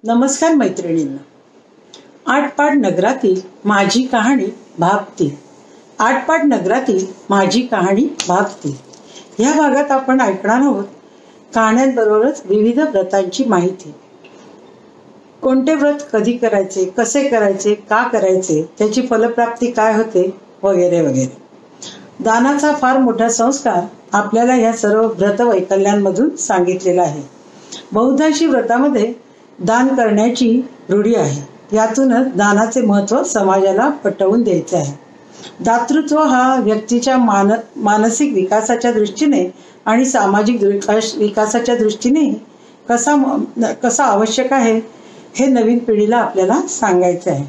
नमस्कार मैत्रिणींना. आटपाट नगरातील माझी कहाणी भाग 3. आटपाट नगरातील माझी कहाणी भाग 3 ह्या भागात आपण ऐकणार आहोत कहाण्यांबरोबरच विविध व्रतांची माहिती. कोणते व्रत कधी करायचे, कसे करायचे, का करायचे, त्याची फलप्राप्ती काय होते, वगैरे वगैरे. दानाचा फार मोठा संस्कार आपल्याला या सर्व व्रत वैकल्यांमधून सांगितलेला आहे. बहुतांशी व्रतामध्ये दान करण्याची रूढी आहे. यातूनच दानाचे महत्त्व समाजाला पटवून द्यायचे आहे. दातृत्व हा व्यक्तीच्या मानसिक विकासाच्या दृष्टीने आणि सामाजिक विकासाच्या दृष्टीने कसा आवश्यक आहे हे नवीन पिढीला आपल्याला सांगायचे आहे.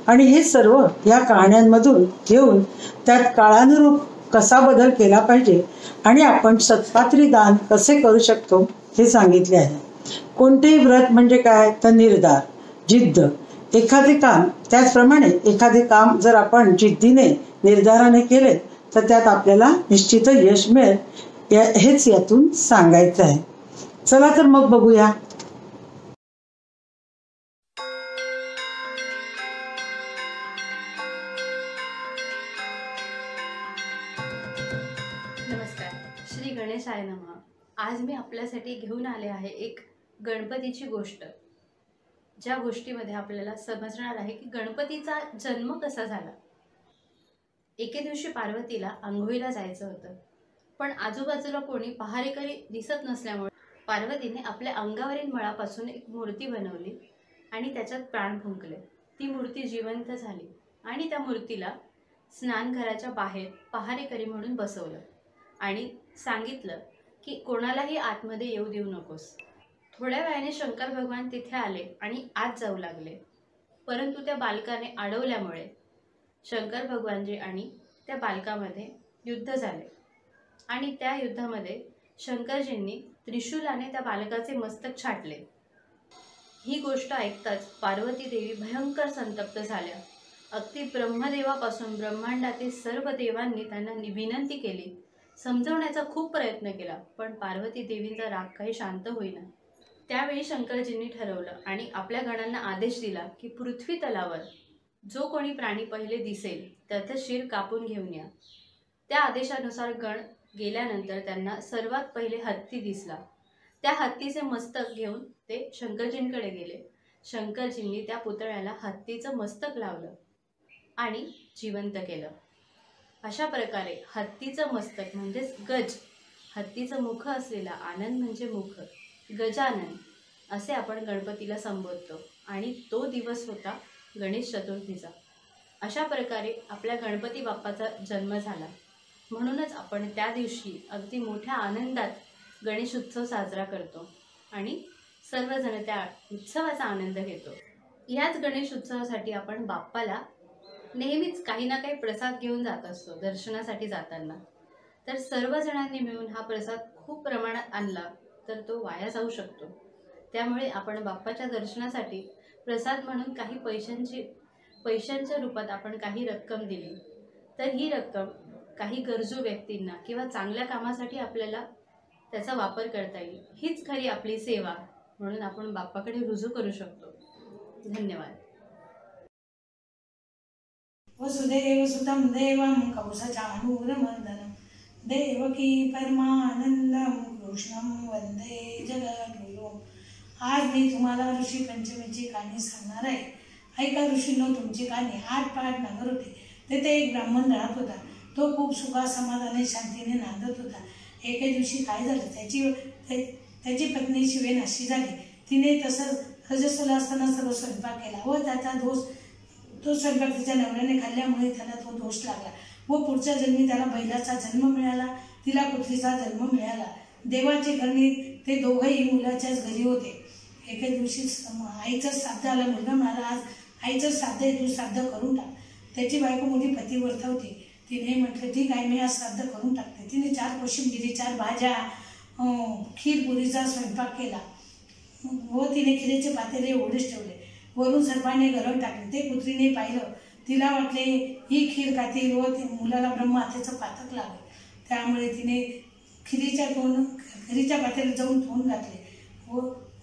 आणि हे सर्व या कहाण्यांमधून घेऊन त्यात काळानुरूप कसा बदल केला पाहिजे आणि आपण सत्पात्री दान कसे करू शकतो हे सांगितले आहे. कोणतेही व्रत म्हणजे काय तर निर्धार, जिद्द. एखादे काम, त्याचप्रमाणे एखादे काम जर आपण जिद्दीने निर्धाराने केले तर त्यात आपल्याला निश्चित यश मिळेल, हेच यातून सांगायचं आहे. चला तर मग बघूया. नमस्कार. श्री गणेशाय नमः. आज मी आपल्यासाठी घेऊन आले आहे एक गणपतीची गोष्ट, ज्या गोष्टीमध्ये आपल्याला समजणार आहे की गणपतीचा जन्म कसा झाला. एके दिवशी पार्वतीला आंघोळीला जायचं होतं, पण आजूबाजूला कोणी पहारेकरी दिसत नसल्यामुळे पार्वतीने आपल्या अंगावरील मळापासून एक मूर्ती बनवली आणि त्याच्यात प्राण फुंकले. ती मूर्ती जिवंत झाली आणि त्या मूर्तीला स्नानघराच्या बाहेर पहारेकरी म्हणून बसवलं आणि सांगितलं की कोणालाही आतमध्ये येऊ देऊ नकोस. थोड्या वेळाने शंकर भगवान तिथे आले आणि आत जाऊ लागले, परंतु त्या बालकाने अडवल्यामुळे शंकर भगवानजी आणि त्या बालकामध्ये युद्ध झाले आणि त्या युद्धामध्ये शंकरजींनी त्रिशूलाने त्या बालकाचे मस्तक छाटले. ही गोष्ट ऐकताच पार्वती देवी भयंकर संतप्त झाल्या. अगदी ब्रह्मदेवापासून ब्रह्मांडातील सर्व देवांनी त्यांना विनंती केली, समजवण्याचा खूप प्रयत्न केला, पण पार्वती देवींचा राग काही शांत होईना. त्यावेळी शंकरजींनी ठरवलं आणि आपल्या गणांना आदेश दिला की पृथ्वी तलावर जो कोणी प्राणी पहिले दिसेल त्याचं शिर कापून घेऊन या. त्या आदेशानुसार गण गेल्यानंतर त्यांना सर्वात पहिले हत्ती दिसला. त्या हत्तीचे मस्तक घेऊन ते शंकरजींकडे गेले. शंकरजींनी त्या पुतळ्याला हत्तीचं मस्तक लावलं आणि जिवंत केलं. अशा प्रकारे हत्तीचं मस्तक म्हणजेच गज, हत्तीचं मुख असलेला आनंद म्हणजे मुख, गजानन असे आपण गणपतीला संबोधतो आणि तो दिवस होता गणेश चतुर्थीचा. अशा प्रकारे आपल्या गणपती बाप्पाचा जन्म झाला. म्हणूनच आपण त्या दिवशी अगदी मोठ्या आनंदात गणेश उत्सव साजरा करतो आणि सर्वजण त्या उत्सवाचा आनंद घेतो. याच गणेश उत्सवासाठी आपण बाप्पाला नेहमीच काही ना काही प्रसाद घेऊन जात असतो दर्शनासाठी जाताना. तर सर्वजणांनी मिळून हा प्रसाद खूप प्रमाणात आणला तर तो वाया जाऊ शकतो. त्यामुळे आपण बाप्पाच्या दर्शनासाठी प्रसाद म्हणून काही पैशांच्या रूपात आपण काही रक्कम दिली तर ही रक्कम काही गरजू व्यक्तींना किंवा चांगल्या कामासाठी आपल्याला त्याचा वापर करता येईल. हीच खरी आपली सेवा म्हणून आपण बाप्पाकडे रुजू करू शकतो. धन्यवाद. वसुदेव सुतं देवं कंसचाणूरमर्दनं देवकी परमानंदं कृष्णं वंदे जगद्गुरुं. आज मी तुम्हाला ऋषी पंचमीची कहाणी सांगणार आहे. ऐका ऋषींनो तुमची कहाणी. आटपाट नगर होते. तेथे एक ब्राह्मण राहत होता. तो खूप सुखासमाधाने शांतीने नांदत होता. एके दिवशी काय झालं, त्याची पत्नी शिवेनाशी झाली. तिने तसंच रजस्वला असताना सर्व स्वयंपाक केला व त्याचा तो स्वयंपाक तिच्या नवऱ्याने खाल्ल्यामुळे त्याला तो दोष लागला व पुढच्या जन्मी त्याला बैलाचा जन्म मिळाला, तिला पुत्रीचा जन्म मिळाला. देवाची करणी ते दोघंही मुलाच्याच घरी होते. एके दिवशी आईचं श्राद्ध आलं. मुलगा म्हणाला, आज आईचं श्राद्ध आहे, तू श्राद्ध करून टाक. त्याची बायको मोठी पतिव्रता होती. तिने म्हटलं ठीक आहे, मी आज श्राद्ध करून टाकते. तिने 4 कोशिंबिरी, 4 भाज्या, खीर पुरीचा स्वयंपाक केला व तिने खिरीचे पातेले एवढेच ठेवले. वरून सर्पाने गरम टाकले. ते पुत्रीने पाहिलं. तिला वाटले ही खीर खातील व मुलाला ब्रह्महत्येचं पातक लागेल. त्यामुळे तिने खिरीच्या पातेल्यात जाऊन तोंड घातले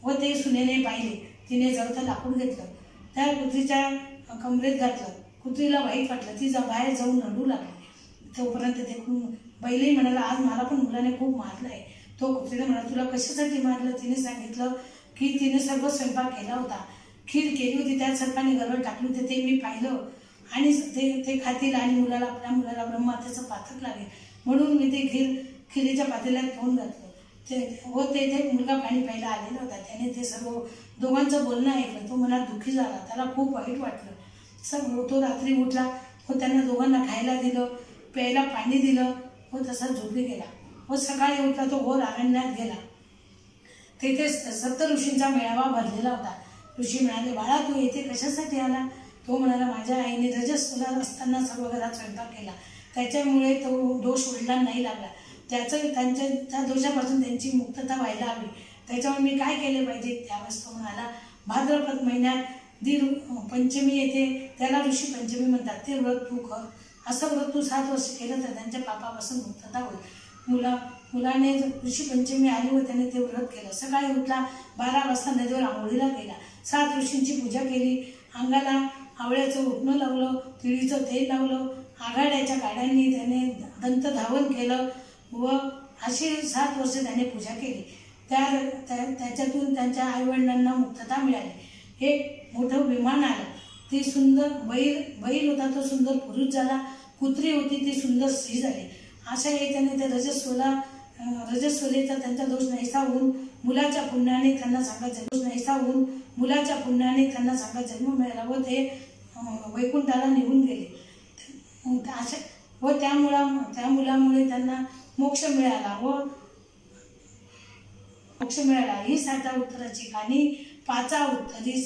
व ते सुनेने पाहिले. तिने जळतं लाकूड घेतलं, त्या कुत्रीच्या कमरेत घातलं. कुत्रीला वाईट वाटलं, ती बाहेर जाऊन रडू लागली. तोपर्यंत ते बैलही म्हणाला, आज मला पण मुलाने खूप मारलं आहे. तो कुत्रीला म्हणाला, तुला कशासाठी मारलं? तिने सांगितलं की तिने सर्व स्वयंपाक केला होता, खीर केली होती, त्यात सर्पाने गरबड टाकली होती, ते मी पाहिलं आणि ते खातील आणि आपल्या मुलाला ब्रह्मात्याचं पातक लागेल म्हणून मी ते खिरीच्या पातेल्यात घेऊन घातलं. ते मुलगा पाणी प्यायला आलेला होता. त्याने ते सर्व दोघांचं बोलणं ऐकलं. तो मनात दुःखी झाला, त्याला खूप वाईट वाटलं. तो रात्री उठला व त्यांना दोघांना खायला दिलं, प्यायला पाणी दिलं व तसा झोपी गेला. व सकाळी उठला तो घोर अरण्यात गेला. तेथे सप्त ऋषींचा मेळावा भरलेला होता. ऋषी म्हणाले, बाळा तू येथे कशासाठी आला? तो म्हणाला, माझ्या आईने रजस्वला असताना सर्व घरात स्वयंपाक केला, त्याच्यामुळे तो दोष वडिलांना नाही लागला. त्या दोषापासून त्यांची मुक्तता व्हायला हवी, त्याच्यामुळे मी काय केले पाहिजे? त्यावेळेस तो म्हणाला, भाद्रपद महिन्यात दीड पंचमी येते, त्याला ऋषी पंचमी म्हणतात, ते व्रत तू कर. असं व्रत तू 7 वर्ष केलं तर त्यांच्या पापापासून मुक्तता होईल. मुलाने ऋषी पंचमी आली व त्याने ते व्रत केलं. सकाळी उठला, 12 वाजता नदीवर आंघोळीला गेला, 7 ऋषींची पूजा केली, अंगाला आवळ्याचं उठणं लावलं, तिळीचं तेल लावलं, आघाड्याच्या गाड्यांनी त्याने दंतधावन केलं व अशी 7 वर्ष त्याने पूजा केली. त्याच्यातून त्यांच्या आईवडिलांना मुक्तता मिळाली. एक मोठं विमान आलं, ती सुंदर बैल होता, तो सुंदर पुरुष झाला. कुत्री होती, ती सुंदर स्त्री झाली. अशा याच्याने ते रजस्वलेचा त्यांचा दोष नाहीसा होऊन मुलाच्या पुण्याने त्यांना चांगला जन्म मिळाला व ते वैकुंठाला निघून गेले. व त्या मुलामुळे त्यांना मोक्ष मिळाला. ही 7 उत्तराची कहाणी. 5 उत्तरी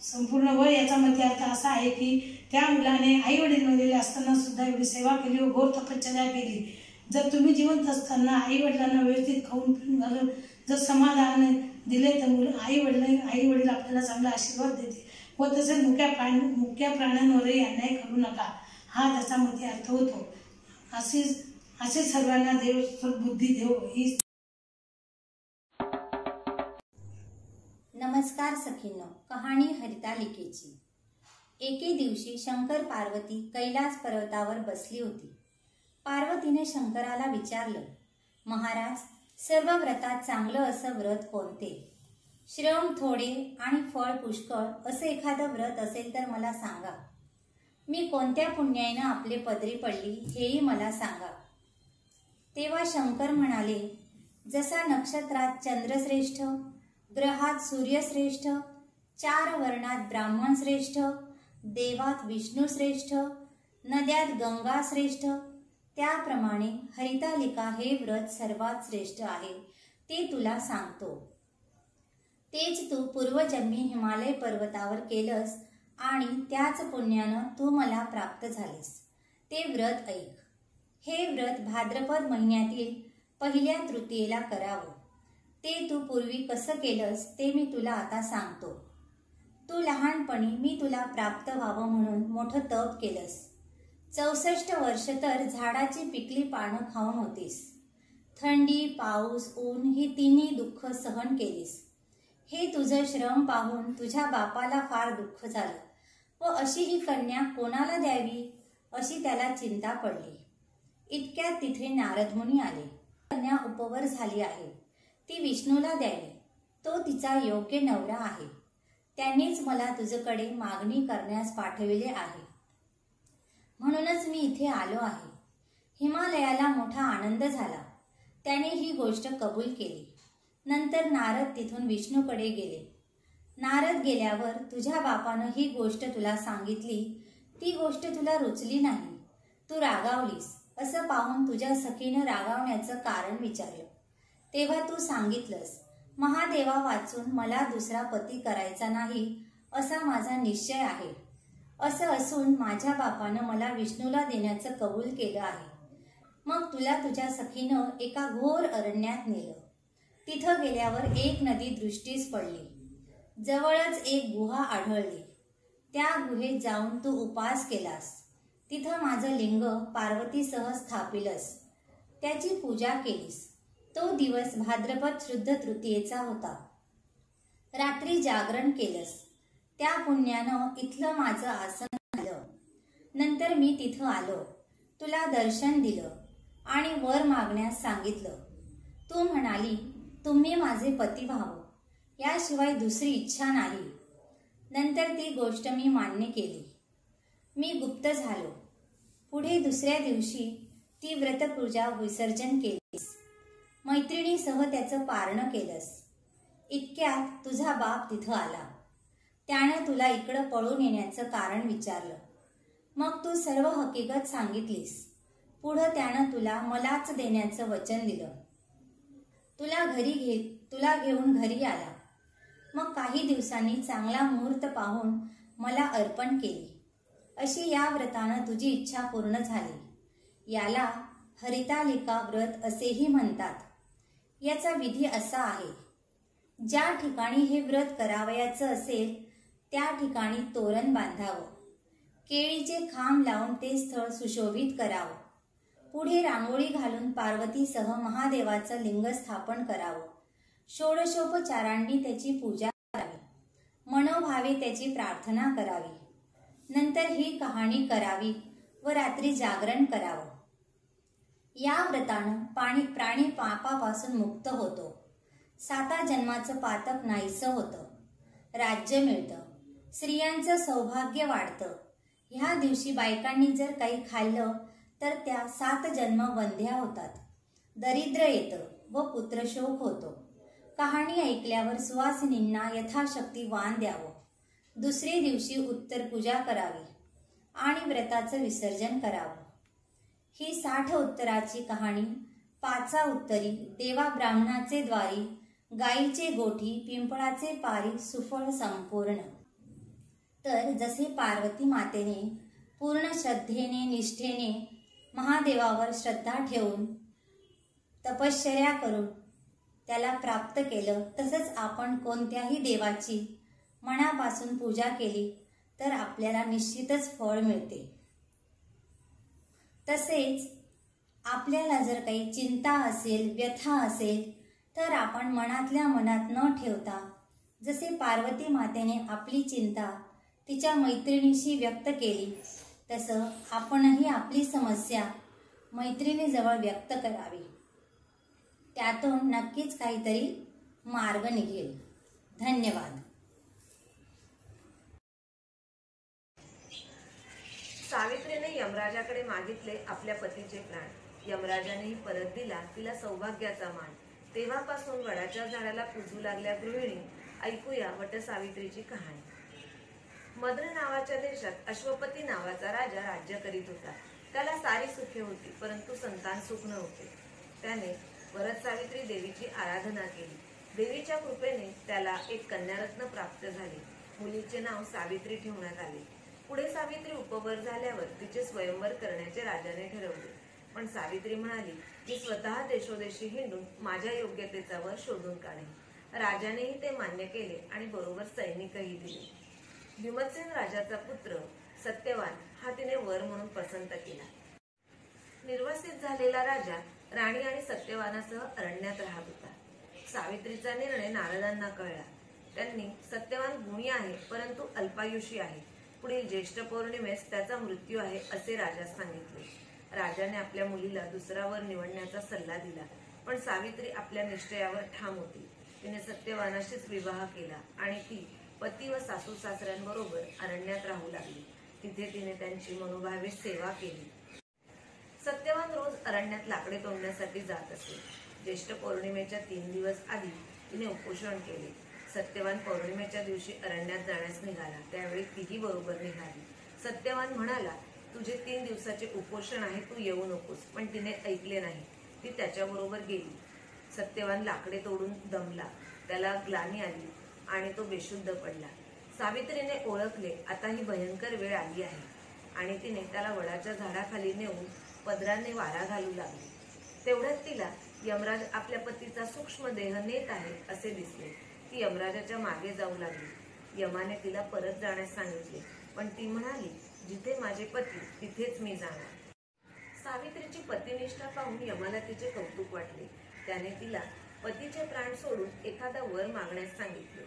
संपूर्ण व याचा मध्ये अर्थ असा आहे की त्या मुलाने आई वडील मेलेले असताना सुद्धा एवढी सेवा केली व घोर तपश्चर्या केली. जर तुम्ही जिवंत असताना आई वडिलांना व्यवस्थित खाऊन पिऊन घालून जर समाधान दिले तर आई वडील आपल्याला चांगला आशीर्वाद देते. व तसेच मुक्या प्राण्यांवरही अन्याय करू नका, हा त्याचा मध्ये अर्थ होतो. असे सर्वांना देव सद्बुद्धी देव. ही नमस्कार सखींनो, कहाणी हरितालिकेची. एके दिवशी शंकर पार्वती कैलास पर्वतावर बसली होती. पार्वतीने शंकराला विचारलं, महाराज, सर्व व्रतात चांगलं असं व्रत कोणते? श्रम थोडे आणि फळ पुष्कळ असं एखादं व्रत असेल तर मला सांगा. मी कोणत्या पुण्याईनं आपले पदरी पडली हेही मला सांगा. तेव्हा शंकर म्हणाले, जसा नक्षत्रात चंद्रश्रेष्ठ, ग्रहात सूर्यश्रेष्ठ, 4 वर्णात ब्राह्मण श्रेष्ठ, देवात विष्णू श्रेष्ठ, नद्यात गंगा श्रेष्ठ, त्याप्रमाणे हरितालिका हे व्रत सर्वात श्रेष्ठ आहे, ते तुला सांगतो. तेच तू पूर्वजन्मी हिमालय पर्वतावर केलंस आणि त्याच पुण्यानं तू मला प्राप्त झालीस. ते व्रत ऐक. हे व्रत भाद्रपद महिन्यातील पहिल्या तृतीयेला करावं. ते तू पूर्वी कसं केलंस ते मी तुला आता सांगतो. तू लहानपणी मी तुला प्राप्त व्हावं म्हणून मोठं तप केलंस. 64 वर्ष तर झाडाची पिकली पानं खाऊन होतीस. थंडी, पाऊस, ऊन ही तिन्ही दुःख सहन केलीस. हे तुझं श्रम पाहून तुझ्या बापाला फार दुःख झालं व अशी ही कन्या कोणाला द्यावी अशी त्याला चिंता पडली. इतक्यात तिथे नारद मुनी आले. कन्या उपवर झाली आहे, ती विष्णूला द्यावी, तो तिचा योग्य नवरा आहे. त्यांनीच मला तुझ्याकडे मागणी करण्यास पाठविले आहे, म्हणूनच मी इथे आलो आहे. हिमालयाला मोठा आनंद झाला. त्याने ही गोष्ट कबूल केली. नंतर नारद तिथून विष्णूकडे गेले. नारद गेल्यावर तुझ्या बापानं ही गोष्ट तुला सांगितली. ती गोष्ट तुला रुचली नाही, तू रागावलीस. असं पाहून तुझ्या सखीनं रागावण्याचं कारण विचारलं. तेव्हा तू सांगितलंस, महादेवा वाचून मला दुसरा पती करायचा नाही असा माझा निश्चय आहे. असं असून माझ्या बापानं मला विष्णूला देण्याचं कबूल केलं आहे. मग तुला तुझ्या सखीनं एका घोर अरण्यात नेलं. तिथं गेल्यावर एक नदी दृष्टीस पडली. जवळच एक गुहा आढळली. त्या गुहेत जाऊन तू उपास केलास. तिथं माझं लिंग पार्वतीसह स्थापिलस. त्याची पूजा केलीस. तो दिवस भाद्रपद शुद्ध तृतीयेचा होता. रात्री जागरण केलंस, त्या पुण्यानं इथलं माझं आसन झालं. नंतर मी तिथं आलो, तुला दर्शन दिलं आणि वर मागण्यास सांगितलं. तू म्हणाली, तुम्ही माझे पती व्हावं, याशिवाय दुसरी इच्छा नाही. नंतर ती गोष्ट मी मान्य केली. मी गुप्त झालो. पुढे दुसऱ्या दिवशी ती व्रतपूजा विसर्जन केलीस. मैत्रिणीसह त्याचं पारणं केलंस. इतक्यात तुझा बाप तिथं आला. त्यानं तुला इकडं पळून येण्याचं कारण विचारलं. मग तू सर्व हकीकत सांगितलीस. पुढं त्यानं तुला मलाच देण्याचं वचन दिलं. तुला घेऊन घरी आला. मग काही दिवसांनी चांगला मुहूर्त पाहून मला अर्पण केली. अशी या व्रतानं तुझी इच्छा पूर्ण झाली. याला हरितालिका व्रत असेही म्हणतात. याचा विधी असा आहे, ज्या ठिकाणी हे व्रत करावयाचं असेल त्या ठिकाणी तोरण बांधावं, केळीचे खांब लावून ते स्थळ सुशोभित करावं, पुढे रांगोळी घालून पार्वतीसह महादेवाचं लिंग स्थापन करावं, षोडशोपचारांनी त्याची पूजा करावी, मनोभावे त्याची प्रार्थना करावी. नंतर ही कहाणी करावी व रात्री जागरण करावं. या व्रतानं प्राणी पापापासून मुक्त होतो. 7 जन्माचं पातक नाहीसं होतं. राज्य मिळतं. स्त्रियांचं सौभाग्य वाढतं. ह्या दिवशी बायकांनी जर काही खाल्लं तर त्या 7 जन्म वंध्या होतात. दरिद्र येतं व पुत्रशोक होतो. कहाणी ऐकल्यावर सुवासिनींना यथाशक्ती वाण द्यावं. दुसरे दिवशी उत्तर पूजा करावी आणि व्रताचं विसर्जन करावं. ही 60 उत्तराची कहाणी 5 उत्तरी, देवा ब्राह्मणाचे द्वारी, गायीचे गोठी, पिंपळाचे पारी, सुफळ संपूर्ण. तर जसे पार्वती मातेने पूर्ण श्रद्धेने निष्ठेने महादेवावर श्रद्धा ठेवून तपश्चर्या करून त्याला प्राप्त केलं, तसंच आपण कोणत्याही देवाची मनापासून पूजा केली तर आपल्याला निश्चितच फळ मिळते. तसेच आपल्याला जर काही चिंता असेल, व्यथा असेल तर आपण मनातल्या मनात न ठेवता जसे पार्वती मातेने आपली चिंता तिच्या मैत्रिणीशी व्यक्त केली तसं आपणही आपली समस्या मैत्रिणीजवळ व्यक्त करावी. त्यातून नक्कीच काहीतरी मार्ग निघेल. धन्यवाद. सावित्रीने यमराजाकडे मागितले आपल्या पतीचे प्राण. यमराजानेही परत दिला तिला सौभाग्याचा मान. तेव्हापासून वडाच्या झाडाला पूजू लागल्या गृहिणी. ऐकूया वटसावित्रीची कहाणी. मद्र नावाच्या देशात अश्वपती नावाचा राजा राज्य करीत होता. त्याला सारी सुखे होती, परंतु संतान सुख नव्हते. त्याने वरद सावित्री देवीची आराधना केली. देवीच्या कृपेने त्याला एक कन्यारत्न प्राप्त झाली. मुलीचे नाव सावित्री ठेवण्यात आले. पुढे सावित्री उपवर झाल्यावर तिचे स्वयंवर करण्याचे राजाने ठरवले. पण सावित्री म्हणाली, मी स्वतः देशोदेशी हिंडून माझ्या योग्यतेचा वर शोधून काढेन. राजानेही ते मान्य केले आणि बरोबर सैनिकही दिले. भीमसेन राजाचा पुत्र सत्यवान हा तिने वर म्हणून पसंत केला. निर्वसित झालेला राजा राणी आणि सत्यवानासह अरण्यात राहत होता. सावित्रीचा निर्णय नारदांना कळला. त्यांनी सत्यवान गुणी आहे परंतु अल्पायुषी आहे. पुढील ज्येष्ठ पौर्णिमेस त्याचा मृत्यू आहे असे राजास सांगितले. राजाने आपल्या मुलीला दुसरा वर निवडण्याचा सल्ला दिला, पण सावित्री आपल्या निश्चयावर ठाम होती. तिने सत्यवानाशीच विवाह केला आणि ती पती व सासू सासऱ्यांबरोबर अरण्यात राहू लागली. तिथे तिने त्यांची मनोभावे सेवा केली. सत्यवान रोज अरण्यात लाकडे तोडण्यासाठी जात असे. ज्येष्ठ पौर्णिमेच्या 3 दिवस आधी तिने उपोषण केले. सत्यवान पौर्णिमेच्या दिवशी अरण्यात जाण्यास निघाला. त्यावेळी तीही बरोबर निघाली. सत्यवान म्हणाला, तुझे 3 दिवसाचे उपोषण आहे, तू येऊ नकोस. पण तिने ऐकले नाही. ती त्याच्याबरोबर गेली. सत्यवान लाकडे तोडून दमला. त्याला ग्लानी आली आणि तो बेशुद्ध पडला. सावित्रीने ओळखले, आता ही भयंकर वेळ आली आहे आणि तिने त्याला वडाच्या झाडाखाली नेऊन पदराने वारा घालू लागली. तेवढ्यात तिला यमराज आपल्या पतीचा सूक्ष्म देह नेत आहे असे दिसले. ती यमराजाच्या मागे जाऊ लागली. यमाने तिला परत जाण्यास सांगितले, पण ती म्हणाली, जिथे माझे पती तिथेच मी जाणार. सावित्रीची पतिनिष्ठा पाहून यमाला तिचे कौतुक वाटले. त्याने तिला पतीचे प्राण सोडून एखादा वर मागण्यास सांगितले.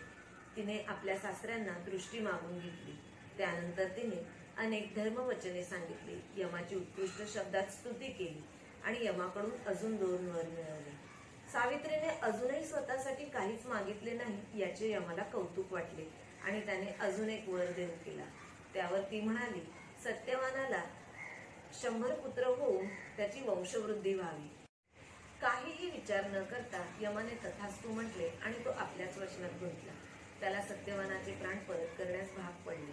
तिने आपल्या सासऱ्यांना दृष्टी मागून घेतली. त्यानंतर तिने अनेक धर्मवचने सांगितली, यमाची उत्कृष्ट शब्दात स्तुती केली आणि यमाकडून अजून 2 वर मिळवले. सावित्रीने अजूनही स्वतःसाठी काहीच मागितले नाही याचे यमाला कौतुक वाटले आणि त्याने अजून एक वर देऊ केला. त्यावर ती म्हणाली, सत्यवानाला 100 पुत्र होऊन त्याची वंशवृद्धी व्हावी. काहीही विचार न करता यमाने तथास्तु म्हटले आणि तो आपल्याच वचनात गुंतला. त्याला सत्यवानाचे प्राण परत करण्यास भाग पडले.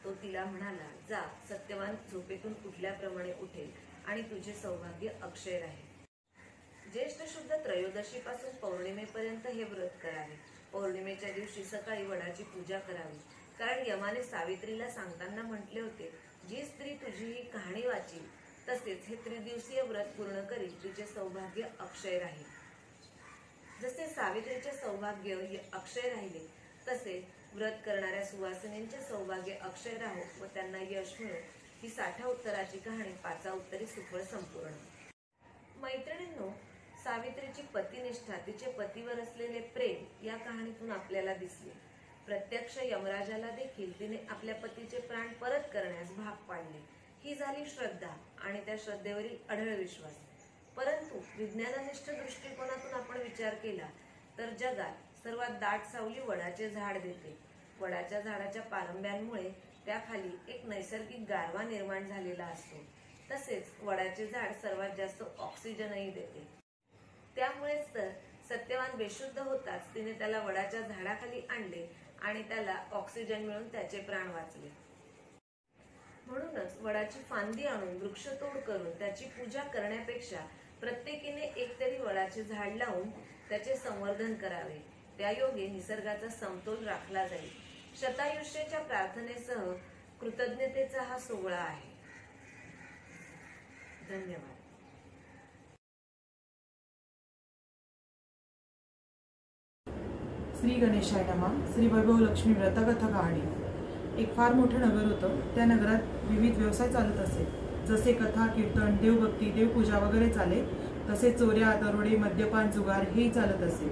तो तिला म्हणाला, जा, सत्यवान झोपेतून उठल्याप्रमाणे उठेल आणि तुझे सौभाग्य अक्षय राहील. ज्येष्ठ शुद्ध त्रयोदशीपासून पौर्णिमेपर्यंत हे व्रत करावे. पौर्णिमेच्या दिवशी सकाळी वडाची पूजा करावी, कारण यमाने सावित्रीला सांगताना म्हटले होते, जी स्त्री तुझी ही कहाणी वाचील तसेच हे 3 दिवसीय व्रत पूर्ण करील तिचे सौभाग्य अक्षय राहील. जसे सावित्रीचे सौभाग्य अक्षय राहिले तसे व्रत करणाऱ्या सुवासिनींचे सौभाग्य अक्षय राहो व त्यांना यश मिळो. ही 60 उत्तराची कहाणी 5 उत्तरी सुफळ संपूर्ण. मैत्रिणींनो, सावित्रीची पतिनिष्ठा, तिचे पतीवर असलेले प्रेम या कहाणीतून आपल्याला दिसले. प्रत्यक्ष यमराजाला देखील तिने आपल्या पतीचे प्राण परत करण्यास भाग पाडले. ही झाली श्रद्धा आणि त्या श्रद्धेवरील अढळ विश्वास. परंतु विज्ञाननिष्ठ दृष्टिकोनातून आपण विचार केला तर जगात सर्वात दाट सावली वडाचे झाड देते. वडाच्या झाडाच्या पारंब्यांमुळे त्याखाली एक नैसर्गिक गारवा निर्माण झालेला असतो. तसेच वडाचे झाड सर्वात जास्त ऑक्सिजनही देते. त्यामुळेच तर सत्यवान बेशुद्ध होताच तिने त्याला वडाच्या झाडाखाली आणले आणि त्याला ऑक्सिजन मिळून त्याचे प्राण वाचले. म्हणूनच वडाची फांदी आणून वृक्षतोड करून त्याची पूजा करण्यापेक्षा प्रत्येकीने एकतरी वडाचे झाड लावून त्याचे संवर्धन करावे. त्यायोगे निसर्गाचा समतोल राखला जाईल. शतायुष्याच्या प्रार्थनेसह कृतज्ञतेचा हा सोहळा आहे. धन्यवाद. श्री गणेशाय नमः. श्री वैभव लक्ष्मी व्रतकथा कहाणी. एक फार मोठं नगर होतं. त्या नगरात विविध व्यवसाय चालत असे. जसे कथा, कीर्तन, देवभक्ती, देवपूजा वगैरे चाले, तसे चोऱ्या, दरोडे, मद्यपान, जुगार हेही चालत असे.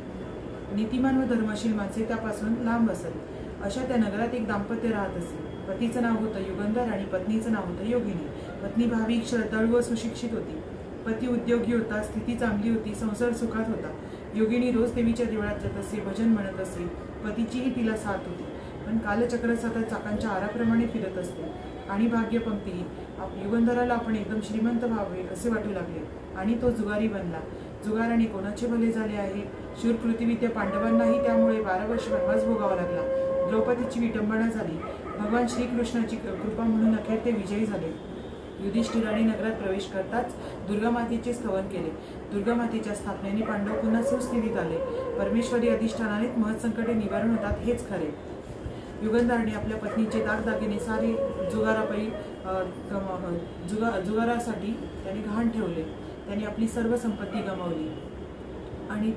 नीतिमान व धर्मशील माणसे त्यापासून लांब असत. अशा त्या नगरात एक दाम्पत्य राहत असे. पतीचं नाव होतं युगंधर आणि पत्नीचं नाव होतं योगिनी. पत्नी भाविक, श्रद्धाळू व सुशिक्षित होती. पती उद्योगी होता, स्थिती चांगली होती, संसार सुखात होता. योगिनी रोज देवीच्या देवळात जात असे, भजन म्हणत असे. पतीचीही तिला साथ होती. पण कालचक्र सतत चाकांच्या आराप्रमाणे फिरत असते आणि भाग्यपंक्तीही. युगंधराला आपण एकदम श्रीमंत व्हावे असे वाटू लागले आणि तो जुगारी बनला. जुगाराने कोणाचे भले झाले आहे? शूरकृतिविद्या पांडवांनाही त्यामुळे 12 वर्ष वनवास भोगावा लागला. द्रौपदीची विटंबना झाली. भगवान श्रीकृष्णाची कृपा म्हणून अखेर ते विजयी झाले. युधिष्ठिराने नगरात प्रवेश करताच दुर्गामातेचे स्तवन केले. दुर्गामातेच्या स्थापनेने पांडव पुन्हा सुस्थितीत आले. परमेश्वरी अधिष्ठानानेच महत्संकटे निवारण होतात हेच खरे. युगंधराने आपल्या पत्नीचे दागदागिने सारे जुगारासाठी त्याने गहाण ठेवले. त्याने आपली सर्व संपत्ती गमावली आणि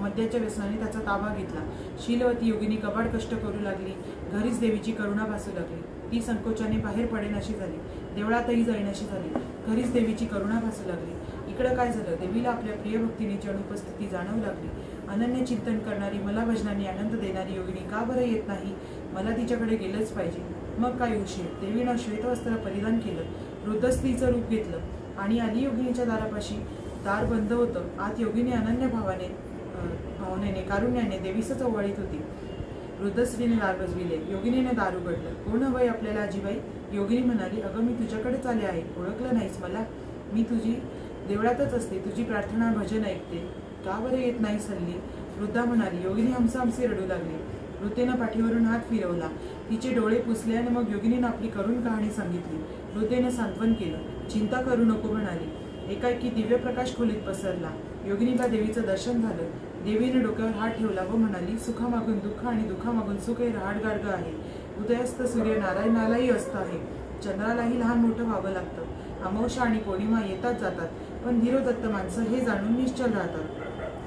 मद्याच्या व्यसनाने त्याचा ताबा घेतला. शीलवती योगिनी कबाड कष्ट करू लागली. घरीच देवीची करुणा भासू लागली. ती संकोचाने बाहेर पडेनाशी झाली. देवळातही जाईनाशी झाली. घरीच देवीची करुणा भासू लागली. इकडं काय झालं? देवीला आपल्या प्रिय भक्तिनीची अनुपस्थिती जाणवू लागली. अनन्य चिंतन करणारी, मला भजनाने आनंद देणारी योगिनी का बरं येत नाही? मला तिच्याकडे गेलंच पाहिजे. मग काय उशीर? देवीनं श्वेतवस्त्र परिधान केलं, वृद्ध स्त्रीचं रूप घेतलं आणि आली योगिनीच्या दारापाशी. दार बंद होतं. आत योगिनी अनन्य भावनेने कारुण्याने देवीसच ओवाळीत होती. वृद्ध स्त्रीने दार बजविले. योगिनीने दार उघडलं. कोण हवंय आपल्याला आजीबाई? योगिनी म्हणाली, अगं मी तुझ्याकडेच आले आहे. ओळखलं नाहीस मला? मी तुझी देवळातच असते. तुझी प्रार्थना भजन ऐकते. का बरं येत नाहीस हल्ली? वृद्धा म्हणाली. योगिनी हमसाहमसी रडू लागली. वृद्धेनं पाठीवरून हात फिरवला. तिचे डोळे पुसले आणि मग योगिनीनं आपली करुण कहाणी सांगितली. वृद्धेनं सांत्वन केलं. चिंता करू नको म्हणाली. एकाएकी दिव्य प्रकाश खोलीत पसरला. योगिनीला देवीचं दर्शन झालं. देवीने डोक्यावर हात ठेवला व म्हणाली, सुखामागून दुःख आणि दुःखामागून सुख हे रहाटगाडगं आहे. उदयास्त सूर्य नारायणालाही असत आहे. चंद्रालाही लहान मोठं व्हावं लागतं. अमावस्या आणि पौर्णिमा येतात जातात, पण धीरोदत्त माणसं हे जाणून निश्चल राहतात.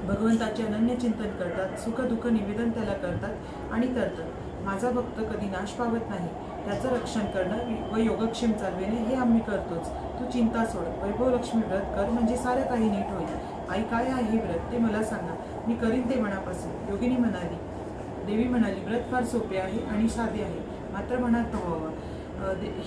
भगवंताचे अनन्य चिंतन करतात. सुख दुःख निवेदन त्याला करतात आणि तरतात. माझा भक्त कधी नाश पावत नाही. त्याचं रक्षण करणं व योगक्षेम चालविणे हे आम्ही करतोच. तू चिंता सोड, वैभवलक्ष्मी व्रत कर, म्हणजे सारं काही नीट होईल. आई, काय आहे हे व्रत ते मला सांगा, मी करीन ते मनापासून. योगिनी म्हणाली. देवी म्हणाली, व्रत फार सोपे आहे आणि साधे आहे, मात्र मनात व्हावं.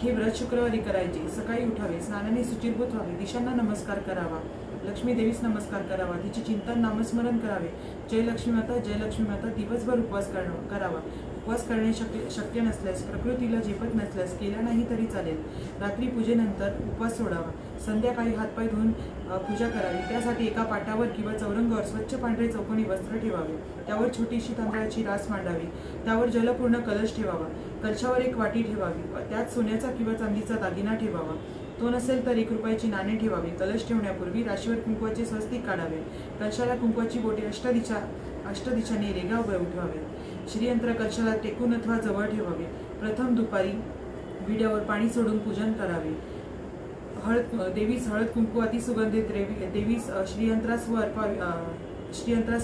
हे व्रत शुक्रवारी करायचे. सकाळी उठावे, स्नानाने शुचिर्भूत व्हावे, दिशांना नमस्कार करावा, लक्ष्मी देवीस नमस्कार करावा, तिचे चिंतन नामस्मरण करावे. जय लक्ष्मी माता, जय लक्ष्मी माता. दिवसभर उपवास करावा. उपवास करणे शक्य नसल्यास, प्रकृतीला झेपत नसल्यास केला नाही तरी चालेल. रात्री पूजेनंतर उपवास सोडावा. संध्याकाळी हातपाय धुवून पूजा करावी. त्यासाठी एका पाटावर किंवा चौरंगावर स्वच्छ पांढरे चौकोनी वस्त्र ठेवावे. त्यावर छोटीशी तांदळाची रास मांडावी. त्यावर जलपूर्ण कलश ठेवावा. कलशावर एक वाटी ठेवावी. त्यात सोन्याचा किंवा चांदीचा दागिना ठेवावा. तो नसेल तर 1 रुपयाची नाणे ठेवावे. कलश ठेवण्यापूर्वी राशीवर कुंकवाचे स्वस्तिक काढावे. कलशाला कुंकवाची बोटे अष्टदिशाने रेगाव उठवावे. श्रीयंत्र कलशाला टेकून अथवा जवळ ठेवावे. प्रथम दुपारी विड्यावर पाणी सोडून पूजन करावे. देवीस हळद कुंकू अतिसुगंधित देवीस श्रीयंत्रास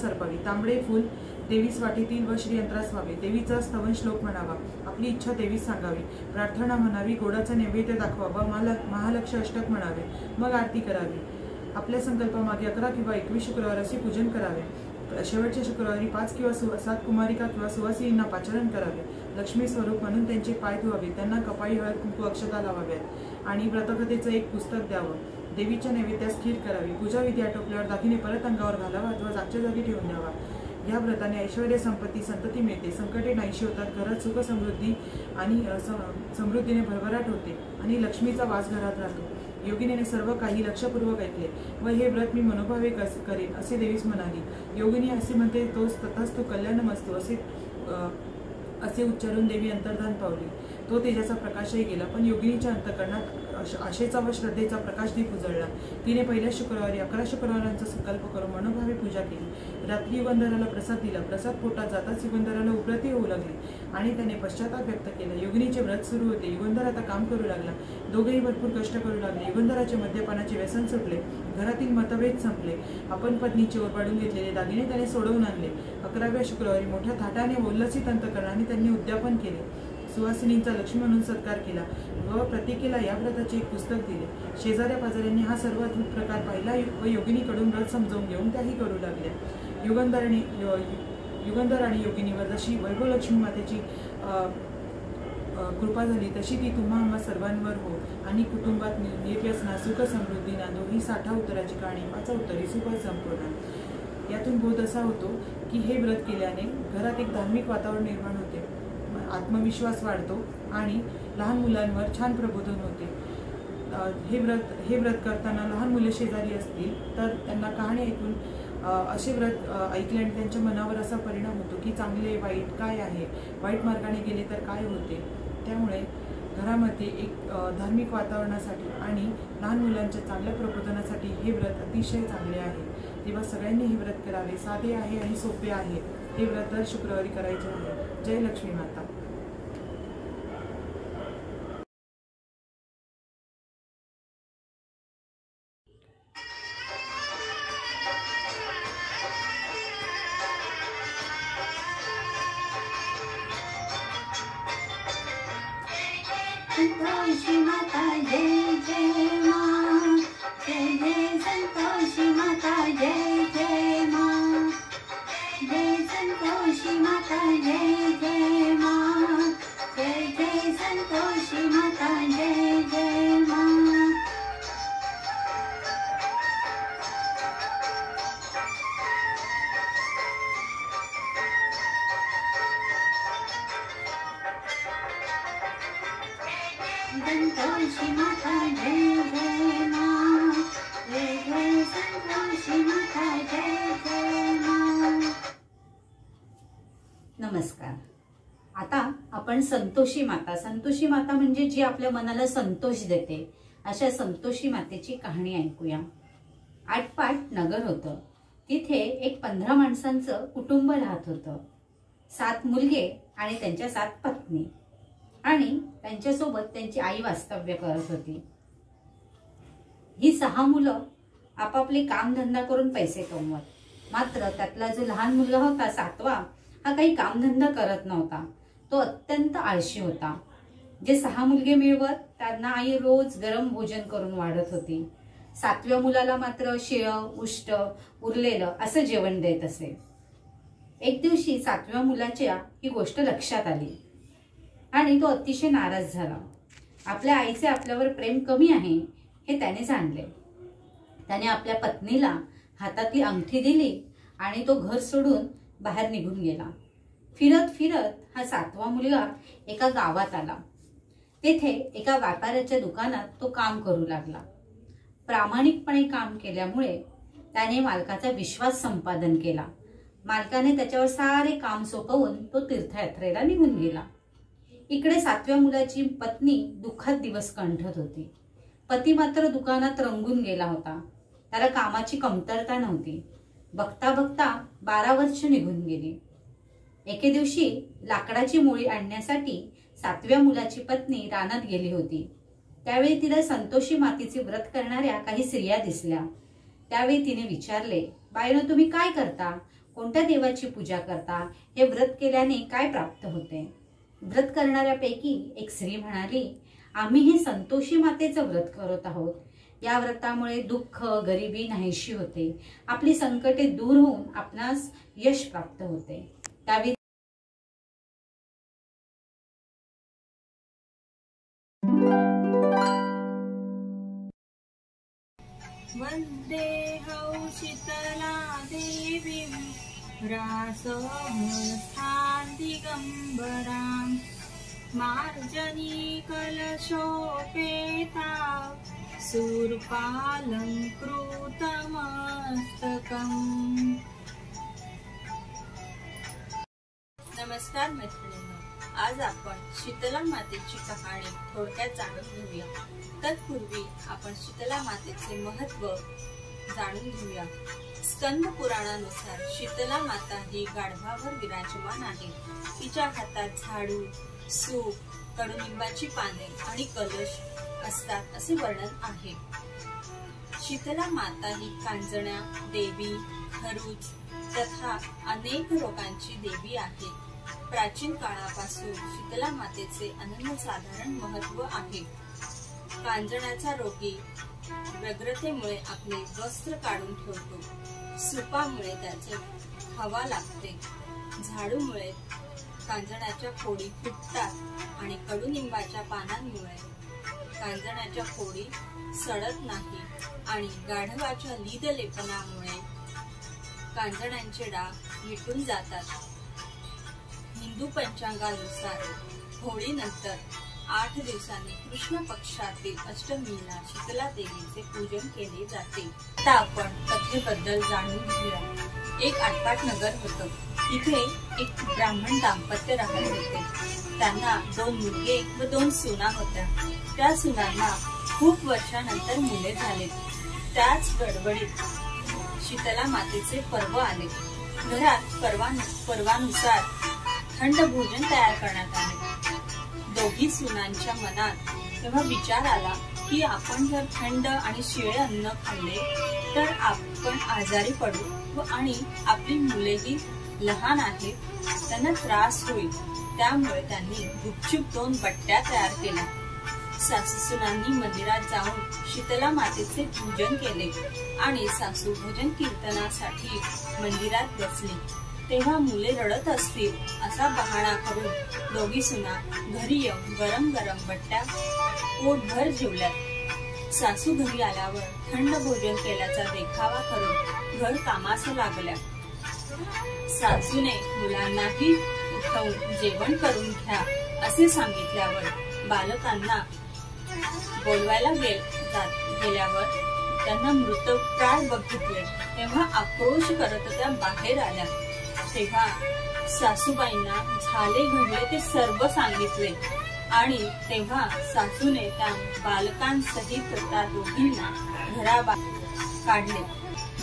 अर्पावी. तांबडे फूल देवीस वाटीतील व श्रीयंत्रास व्हावे. देवीचा स्तवन श्लोक म्हणावा. आपली इच्छा देवीस सांगावी. प्रार्थना म्हणावी. गोडाचा नैवेद्य दाखवावा. महालक्ष्मी अष्टक म्हणावे. मग आरती करावी. आपल्या संकल्पामागे 11 किंवा 21 शुक्रवार असे पूजन करावे. शेवटच्या शुक्रवारी 5 किंवा 7 कुमारिका किंवा सुवासिनींना पाचारण करावे. लक्ष्मी स्वरूप म्हणून त्यांचे पाय धुवावे. त्यांना कपाळी हळद कुंकू अक्षता लावाव्यात आणि व्रतकथेचं एक पुस्तक द्यावं. देवीच्या नैवेद्यास खीर करावी. पूजाविधी आटोपल्यावर दागिने परत अंगावर घालावा अथवा जागच्या जागी ठेवून द्यावा. या व्रताने ऐश्वर्य, संपत्ती, संतती मिळते. संकटे नाहीशी होतात. घरात सुख समृद्धी आणि समृद्धीने भरभराट होते आणि लक्ष्मीचा वास घरात राहतो. योगिनीने सर्व काही लक्षपूर्वक ऐकले व हे व्रत मी मनोभावे करेन असे देवीस म्हणाली. योगिनी असे म्हणते तोच तथास्तु कल्याणमस्तु असे उच्चारून देवी अंतर्धान पावली. तो तेजाचा प्रकाशही गेला, पण योगिनीच्या अंतःकरणात आशेचा व श्रद्धेचा प्रकाशदीप उजळला. तिने पहिल्या शुक्रवारी 11 शुक्रवारांचा संकल्प करून मनोभावे पूजा केली. रात्री युगंधराला प्रसाद दिला. प्रसाद पोटात जाताच युगंधराला उब्रती होऊ लागली आणि त्याने पश्चाताप व्यक्त केला. योगिनीचे व्रत सुरू होते. युगंधर आता काम करू लागला. दोघेही भरपूर कष्ट करू लागले. युगंधराचे मद्यपानाचे व्यसन सुटले. घरातील मतभेद संपले. आपण पत्नीचे ओरबाडून घेतलेले दागिने त्याने सोडवून आणले. 11व्या शुक्रवारी मोठ्या थाटाने उल्लसित अंतःकरणाने त्यांनी उद्यापन केले. सुवासिनींचा लक्ष्मी म्हणून सत्कार केला व प्रत्येकीला या व्रताचे एक पुस्तक दिले. शेजाऱ्या पाजाऱ्यांनी हा सर्व अद्भुत प्रकार पाहिला व योगिनीकडून व्रत समजावून घेऊन त्याही करू लागल्या. युगंधर आणि योगिनीवर जशी वैभवलक्ष्मी मातेची कृपा झाली तशी ती तुम्हा सर्वांवर हो आणि कुटुंबात निर्व्यसना सुख समृद्धी नांदो. ही 60 उत्तराची कहाणी 5 उत्तरी सुपर संपूर्ण. यातून बोध असा होतो की हे व्रत केल्याने घरात एक धार्मिक वातावरण निर्माण होते, आत्मविश्वास वाढतो आणि लहान मुलांवर छान प्रबोधन होते. हे व्रत करताना लहान मुले शेजारी असतील तर त्यांना कहाणी ऐकून असे व्रत ऐकल्याने त्यांच्या मनावर असा परिणाम होतो की चांगले वाईट काय आहे, वाईट मार्गाने गेले तर काय होते. त्यामुळे घरामध्ये एक धार्मिक वातावरणासाठी आणि लहान मुलांच्या चांगल्या प्रबोधनासाठी हे व्रत अतिशय चांगले आहे. तेव्हा सगळ्यांनी हे व्रत करावे. साधे आहे आणि सोपे आहे. हे व्रत दर शुक्रवारी करायचे आहे. जय लक्ष्मी माता. संतोषी माता जय जय माँ, जय जय संतोषी माता जय जय माँ, जय संतोषी माता जय जय माँ, जय जय संतोषी माता जय जय माँ. संतोषी माता जय जय माँ, जय जय संतोषी माता जय जय माँ. नमस्कार. आता आपण संतोषी माता म्हणजे जी आपल्या मनाला संतोष देते अशा संतोषी मातेची कहाणी ऐकूया. आटपाट नगर होतं. तिथे एक 15 माणसांचं कुटुंब राहत होतं. 7 मुलगे आणि त्यांच्या 7 पत्नी आणि त्यांच्यासोबत त्यांची आई वास्तव्य करत होती. ही 6 मुलं आपापले कामधंदा करून पैसे कमवत. मात्र त्यातला जो लहान मुलगा होता 7वा, हा काही कामधंदा करत नव्हता. तो अत्यंत आळशी होता. जे 6 मुलगे मिळवत त्यांना आई रोज गरम भोजन करून वाढत होती. 7व्या मुलाला मात्र शिळं उष्ट उरलेलं असं जेवण देत असे. एक दिवशी 7व्या मुलाच्या ही गोष्ट लक्षात आली आणि तो अतिशय नाराज झाला. आपल्या आईचे आपल्यावर प्रेम कमी आहे हे त्याने जाणले. त्याने आपल्या पत्नीला हातातली अंगठी दिली आणि तो घर सोडून बाहेर निघून गेला. फिरत फिरत हा 7वा मुलगा एका गावात आला. तेथे एका व्यापाऱ्याच्या दुकानात तो काम करू लागला. प्रामाणिकपणे काम केल्यामुळे त्याने मालकाचा विश्वास संपादन केला. मालकाने त्याच्यावर सारे काम सोपवून तो तीर्थयात्रेला निघून गेला. इकडे 7व्या मुलाची पत्नी दुःखात दिवस कंठत होती. पती मात्र दुकानात रंगून गेला होता. त्याला कामाची कमतरता नव्हती. बघता बघता 12 वर्ष निघून गेली. एके दिवशी लाकडाची मोळी आणण्यासाठी 7व्या मुलाची पत्नी रानात गेली होती. त्यावेळी तिला संतोषी मातेचे व्रत करणाऱ्या काही स्त्रिया दिसल्या. त्यावेळी तिने विचारले, बाईनो तुम्ही काय करता? कोणत्या देवाची पूजा करता? हे व्रत केल्याने काय प्राप्त होते? व्रत करणाऱ्यापैकी एक स्त्री म्हणाली, आम्ही हे संतोषी मातेचं व्रत करत आहोत. या व्रतामुळे दुःख गरिबी नाहीशी होते. आपली संकटे दूर होऊन आपणास यश प्राप्त होते. त्यावेळी वन्देऽहं शीतला देवीं रासस्थान दिगम्बरां मार्जनी कलशोपेता शूर्पालंकृतमस्तकम्. नमस्कार मैत्रिणींनो, आज आपण शीतला मातेची कहाणी थोडक्यात जाणून घेऊया. तत्पूर्वी आपण शीतला मातेचे महत्व जाणून घेऊया. स्कंद पुराणानुसार शीतला माता ही गाढवावर विराजमान आहे. तिच्या हातात झाडू, सूप, कडुनिंबाची पाने आणि कलश असतात असे वर्णन आहे. शीतला माता ही कांजण्या देवी, खरूज तथा अनेक रोगांची देवी आहे. प्राचीन काळापासून शीतला मातेचे अनन्यसाधारण महत्व आहे. कांजण्याचा रोगी व्यग्रतेमुळे आपले वस्त्र काढून ठेवतो. सुपामुळे त्याचे हवा लागते. झाडूमुळे कांजण्याच्या फोडी फुटतात आणि कडुनिंबाच्या पानांमुळे कांजण्याच्या फोडी सडत नाही आणि गाढवाच्या लीद लेपनामुळे कांजण्यांचे डाग मिटून जातात. हिंदू पंचांगानुसार होळीनंतर 8 दिवसांनी कृष्ण पक्षातील अष्टमीला शीतला देवीचे पूजन केले जाते. आता आपण कथेबद्दल जाणून घेऊया. एक आटपाट नगर होतं. तिथे एक ब्राह्मण दाम्पत्य राहत होते. त्यांना 2 मुलगे व 2 सुना होत्या. त्या सुनांना खूप वर्षानंतर मुले झाले. त्याच गडबडीत शीतला मातेचे पर्व आले. घरात पर्वानुसार थंड भोजन तयार करण्यात आले. दोघी सुनांच्या मनात तेव्हा विचार आला की आपण जर थंड आणि शिळे अन्न खाल्ले तर आपण आजारी पडू आणि आपली मुलेही लहान आहेत, त्यांना त्रास होईल. त्यामुळे त्यांनी गुपचूप 2 बट्ट्या तयार केल्या. सासू सुनांनी मंदिरात जाऊन शीतला मातेचे पूजन केले आणि सासू भजन कीर्तनासाठी मंदिरात बसली. तेव्हा मुले रडत असतील असा बहाणा करून दोघी सुना घरी येऊन गरम गरम बट्ट्या पोटभर जेवल्यात. सासू घरी आल्यावर थंड भोजन केल्याचा देखावा करून घर कामास लागल्या. सासूने मुलांनाही उठवून जेवण करून घ्या असे सांगितल्यावर बालकांना बोलवायला गेल्यावर त्यांना मृतप्राय बघितले. तेव्हा आक्रोश करत त्या बाहेर आल्या. तेव्हा सासूबाईंना झाले घडले ते सर्व सांगितले आणि तेव्हा सासूने त्या बालकांसहित त्या दोघींना घराबाहेर काढले.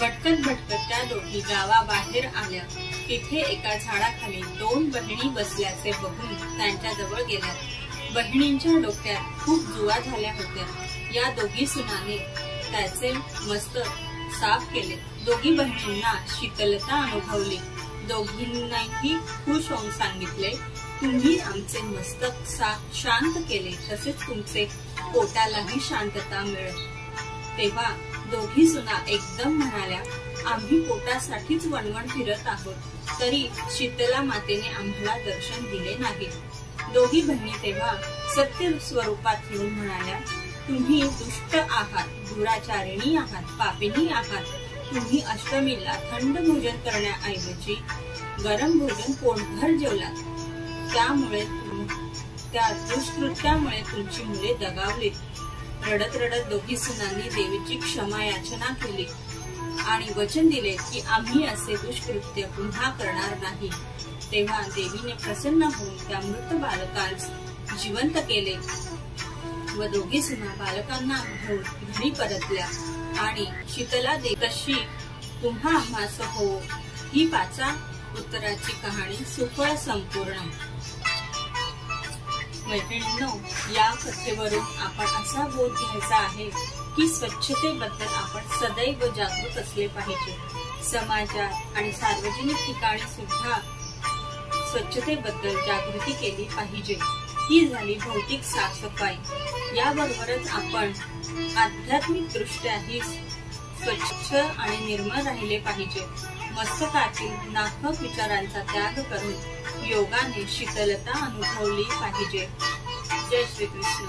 भटकत भटकत त्या दोघी गावाबाहेर आल्या. तिथे एका झाडाखाली 2 बहिणी बसल्याचे बघून त्यांच्या जवळ गेल्या. बहिणींच्या डोक्यात खूप जुवा झाल्या होत्या. या दोघी सुनाने त्याचे मस्तक साफ केले. दोघी बहिणींना शीतलता अनुभवली. दोघींनाही खुश होऊन सांगितले तुम्ही आमचे मस्तक शांत केले, तसेच तुमचे पोटालाही शांतता मिळेल. तेव्हा दोघी सुना एकदम म्हणाल्या, आम्ही पोटासाठीच वणवण फिरत आहोत, तरी शीतला मातेने आम्हाला दर्शन दिले नाही. दोघी बहिणी तेव्हा सत्य स्वरूपात येऊन म्हणाल्या, तुम्ही दुष्ट आहात, दुराचारिणी आहात, पापिनी आहात. तुम्ही अष्टमीला थंड भोजन करण्याऐवजी गरम भोजन पोटभर जेवलात. त्यामुळे त्या दुष्कृत्यामुळे तुमची मुले दगावली. रडत रडत दोघी सुनांनी देवीची क्षमा याचना केली आणि वचन दिले की आम्ही असे दुष्कृत्य पुन्हा करणार नाही. तेव्हा देवीने प्रसन्न होऊन त्या मृत बालकास जिवंत केले व दोघी सुना बालकांना घेऊन घरी परतल्या. आणि शीतला देवी तशी तुम्हा आम्हास हो, ही पाचा उत्तराची कहाणी सुफळ संपूर्ण. मैत्रिणींनो, या कथेवरून आपण असा बोध घ्यायचा आहे की स्वच्छतेबद्दल आपण सदैव जागरूक असले पाहिजे. समाजात आणि सार्वजनिक ठिकाणी सुद्धा स्वच्छतेबद्दल जागृती केली पाहिजे. ही झाली भौतिक साफसफाई. याबरोबरच आपण आध्यात्मिक दृष्ट्याही स्वच्छ आणि निर्मळ राहिले पाहिजे. मस्तकातील नाहक विचारांचा त्याग करून योगाने शीतलता अनुभवली पाहिजे. जय श्री कृष्ण.